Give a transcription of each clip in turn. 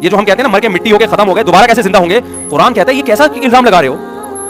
ये जो हम कहते हैं ना मर के मिट्टी हो गए खत्म हो गए दोबारा कैसे जिंदा होंगे, कुरान कहता है ये कैसा इल्जाम लगा रहे हो?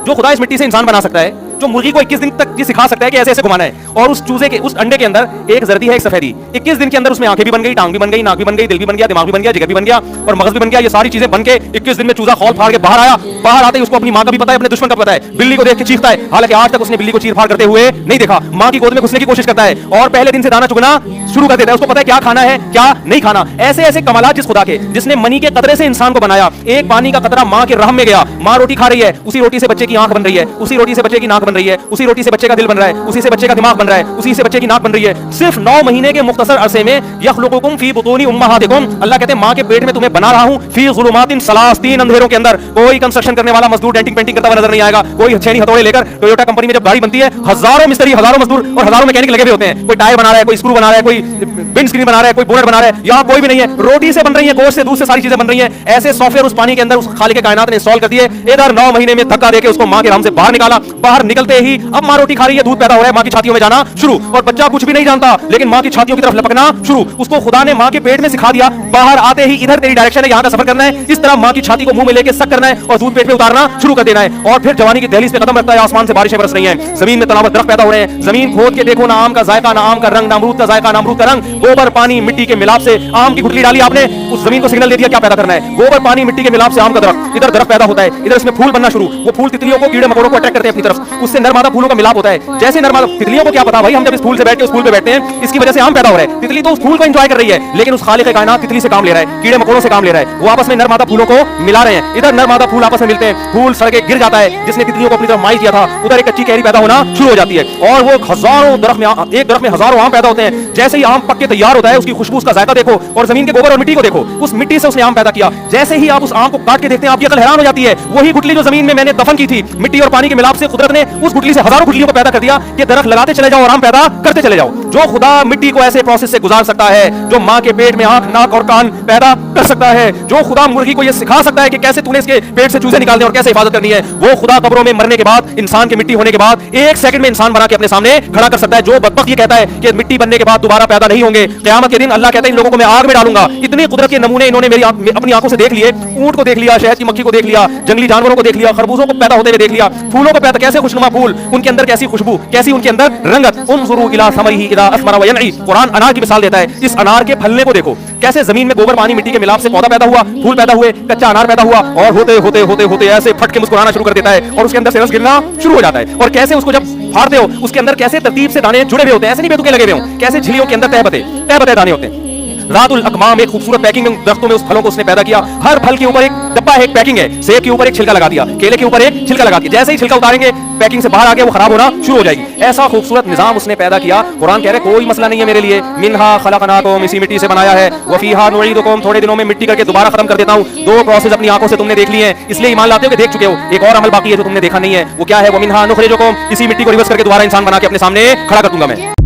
जो खुदा इस मिट्टी से इंसान बना सकता है, जो मुर्गी को 21 दिन तक ये सिखा सकता है कि ऐसे ऐसे घुमाना है, और उस चूजे के उस अंडे के अंदर एक जर्दी है एक सफेदी, 21 दिन के अंदर उसमें आंखें भी बन गई, टांग भी बन गई, नाक भी बन गई, दिल भी बन गया, दिमाग भी बन गया, जिगर भी बन गया और मगज भी बन गया, ये सारी चीजें बन के 21 दिन में चूजा खौल फाड़ के बाहर आया। बाहर आते ही उसको अपनी मां का भी पता है, अपने दुश्मन का पता है, बिल्ली को देख के चीखता है, हालांकि आज तक उसने बिल्ली को चीर फाड़ करते हुए नहीं देखा। मां की गोद में घुसने की कोशिश करता है और पहले दिन से दाना चुगना शुरू कर देता है, उसको पता है क्या खाना है क्या नहीं खाना। ऐसे ऐसे कमालात जिस खुदा के जिसने मनी के कतरे से इंसान को बनाया, एक पानी का कतरा मां के रहम में गया, मां रोटी खा रही है, उसी रोटी से बच्चे की आंख बन रही है, उसी रोटी से बच्चे की नाक बन रही है, उसी रोटी से बच्चे का दिल बन रहा है, उसी से बच्चे का दिमाग बन रहा है, उसी से बच्चे की नाक बन रही है। सिर्फ 9 महीने के मुख्तसर अरसे में यखलुकुकुम फी बुतूनी उम्महातिकुम, अल्लाह कहते हैं मां के पेट में तुम्हें बना रहा हूं, फी ज़ुलुमातिन सलास, 3 अंधेरों के अंदर। कोई कंस्ट्रक्शन करने वाला मजदूर डेंटिंग पेंटिंग करता हुआ नजर नहीं आएगा, कोई छेनी हथौड़े लेकर टोयोटा कंपनी में जब गाड़ी बनती है हजारों मिस्त्री, हजारों मजदूर और हजारों मैकेनिक लगे हुए होते हैं, कोई टायर बना रहा है, कोई स्क्रू बना रहा है, कोई विंड स्क्रीन बना रहा है, कोई बोनट बना रहा है, यहां कोई भी नहीं है, रोटी से बन रही है, गोश्त से दूध से सारी चीजें बन रही हैं। ऐसे सॉफ्टवेयर उस पानी के अंदर उस खालिक के कायनात ने इंस्टॉल कर दिए, इधर 9 महीने में धक्का देके उसको मां के रहम से बाहर निकाला। बाहर निकलते ही अब मां रोटी खा रही है, दूध पैदा हो रहा है, मां की छातियों में जाना शुरू, और बच्चा कुछ भी नहीं जानता लेकिन मां की छातियों की तरफ लपकना शुरू। उसको खुदा ने मां के पेट में सिखा दिया, बाहर आते ही इधर तेरी डायरेक्शन है, यहां का सफर करना है, इस तरह मां की छाती को मुंह में लेके सक करना है और दूध पेट में उतारना शुरू कर देना है। और फिर जवानी की दहलीज पे कदम रखता है, आसमान से बारिशें बरस रही हैं, जमीन में तनावत दरख्त पैदा हो रहे हैं, जमीन खोद के देखो ना आम का जायका ना आम का रंग, ना अमरूद का जायका ना अमरूद का रंग, गोबर पानी मिट्टी के मिलाप से आम की गुठली डाली आपने, उस जमीन को सिग्नल दे दिया क्या पैदा करना है, गोबर पानी मिट्टी के मिलाप से आम का दरख्त, इधर दरख्त पैदा होता है, इधर इसमें फूल बनना शुरू, वो फूल तितलियों को कीड़े मकोड़ों को अट्रैक्ट करते हैं अपनी तरफ, उससे नर मादा फूलों का मिलाप होता है। जैसे नर मादा, तितलियों को क्या पता भाई हम जब इस फूल से बैठ के उस फूल पे बैठते हैं इसकी वजह से आम पैदा हो रहा है, तितली तो उस फूल को एंजॉय कर रही है, लेकिन उस खालिक कायनात तितली से काम ले रहा है, कीड़े मकोड़ों से काम ले रहा है, वो आपस में नर मादा फूलों को मिला रहे हैं, इधर नर मादा फूल आपस में मिलते हैं, फूल सड़के गिर जाता है, जिसने तितलियों को अपनी तरफ माई किया था, उधर एक कच्ची कैरी पैदा होना शुरू हो जाती है और वो हजारों दरख्त में एक दरख्त में हजारों आम पैदा होते हैं। जैसे ही आम पक के तैयार होता है उसकी खुशबू उसका जायका देखो और जमीन के गोबर और मिट्टी को देखो, उस मिट्टी से उसने आम पैदा किया। जैसे ही आप उस आम को काट के देखते हैं आपकी अकल हैरान हो जाती है, वही गुठली जो जमीन में मैंने दफन की थी, मिट्टी और पानी के मिलाप से कुदरत ने उस गुठली से हजारों गुठलियों को पैदा कर दिया कि दरख्त लगाते चले जाओ और आम पैदा करते चले जाओ। जो खुदा मिट्टी को ऐसे प्रोसेस से गुजार सकता है, जो मां के पेट में आंख नाक और कान पैदा कर सकता है, जो खुदा मुर्गी को यह सिखा सकता है कि कैसे तूने इसके पेट से चूजे निकालने और कैसे हिफाजत करनी है, वो खुदा कब्रों में मरने के बाद इंसान की मिट्टी होने के बाद 1 सेकंड में इंसान बना के अपने सामने खड़ा कर सकता है। जो बदबख्त ये कहता है कि मिट्टी बनने के बाद दोबारा पैदा नहीं होंगे, क़यामत के दिन अल्लाह कहता है इन लोगों को मैं आग में डालूंगा। इतने कुदरत के नमूने इन्होंने मेरी अपनी आंखों से देख लिए, ऊंट को देख लिया, शहद की मक्खी को देख लिया, जंगली जानवरों को देख लिया, खरबूजों को पैदा होते हुए देख लिया, फूलों को पैदा, कैसे खुशनुमा फूल, उनके अंदर कैसी खुशबू, कैसी उनके अंदर रंगत। उन्जुरू इला समरिही इदा अस्मरा व यनई, कुरान अनार की मिसाल देता है, इस अनार के फलने को देखो, कैसे जमीन में गोबर पानी मिट्टी के मिलाप से पौधा पैदा हुआ, फूल पैदा हुए, कच्चा अनार पैदा हुआ और होते होते होते होते ऐसे फट के मुस्कुराना शुरू कर देता है और उसके अंदर से रस गिरना शुरू हो जाता है। और कैसे उसको जब फाड़ते हो उसके अंदर कैसे तरतीब से दाने जुड़े हुए होते हैं, ऐसे नहीं बेतुके लगे हुए हों, कैसे झिलियों के अंदर तहबते दाने होते हैं। रातुल अकमाम, एक खूबसूरत पैकिंग में दरख्तों में उस फलों को उसने पैदा किया, हर फल के ऊपर एक डब्बा है, एक पैकिंग है, सेब के ऊपर एक छिलका लगा दिया, केले के ऊपर एक छिलका लगा दिया, जैसे ही छिलका उतारेंगे पैकिंग से बाहर आके वो खराब होना शुरू हो जाएगी। ऐसा खूबसूरत निजाम उसने पैदा किया। कुरान कह रहे कोई मसला नहीं है मेरे लिए, मिनहा खलकनाकुम, इसी मिट्टी से बनाया है, वफीहा नुईदुकुम, थोड़े दिनों में मिट्टी करके दोबारा खत्म कर देता हूं। 2 प्रोसेस अपनी आंखों से तुमने देख लिए हैं, इसलिए ईमान लाते हो कि देख चुके हो। एक और अमल बाकी है जो तुमने देखा नहीं है, वो क्या है, वमिनहा नुखरिजुकुम, इसी मिट्टी को रिवर्स करके दोबारा इंसान बना के अपने सामने खड़ा कर दूंगा मैं।